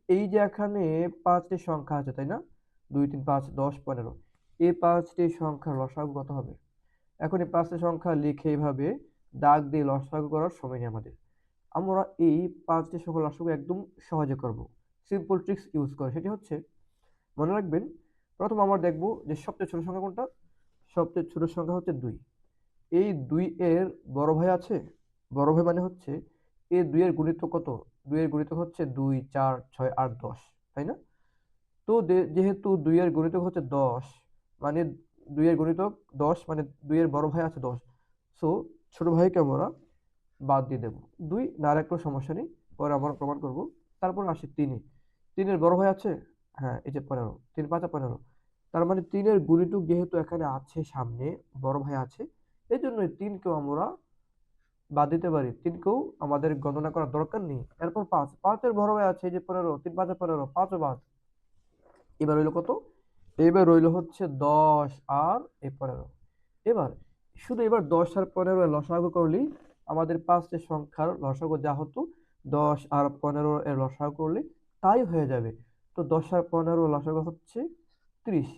এই যে এখানে 5টি সংখ্যা আছে তাই না, 2 3 5 10 15, এই 5টি সংখ্যার লসাগু কত হবে? এখন এই 5টি সংখ্যা লিখে এইভাবে দাগ দিয়ে লসাগু করার সময় নেই আমাদের। আমরা এই 5টি সংখ্যার লসাগু একদম সহজে করব, সিম্পল ট্রিক্স ইউজ করে। সেটি হচ্ছে, মনে রাখবেন, প্রথম আমরা দেখব যে সবচেয়ে ছোট সংখ্যা কোনটা। সবচেয়ে ছোট সংখ্যা হচ্ছে 2। এই 2 এর বড় ভাই আছে? বড় ভাই মানে হচ্ছে এই 2 এর গুণিতক কত? 2 এর গুণিতক হচ্ছে 2 4 6 8 10, তাই না? তো যেহেতু 2 এর গুণিতক হচ্ছে 10, মানে 2 এর গুণিতক 10, মানে 2 এর বড় ভাই আছে 10। সো ছোট ভাইকে আমরা বাদ দিয়ে দেব। 2 না রাখলেও সমস্যা নেই, পরে আমরা প্রমাণ করব। তারপর আসি 3 এ। 3 এর বড় ভাই আছে? হ্যাঁ, এই যে 15, 3 5 15। তার মানে 3 এর গুণিতক যেহেতু এখানে আছে সামনে, বড় ভাই আছে, এই জন্য 3 কেও আমরা বাদ দিতে পারি। 3 কেও আমাদের গণনা করার দরকার নেই। এরপর 5, 5 এর বড় ভাই আছে এই যে 15, 3 5 15, 5 ও বাদ। এবার রইল কত? এবার রইল হচ্ছে 10 আর এই 15। এবার শুধু এবার 10 আর 15 এর লসাগু করলেই আমাদের 5টি সংখ্যার লসাগু যা হতো, 10 আর 15 এর লসাগু করলে তাই হয়ে যাবে। তো 10 আর 15 লসাগু হচ্ছে 30।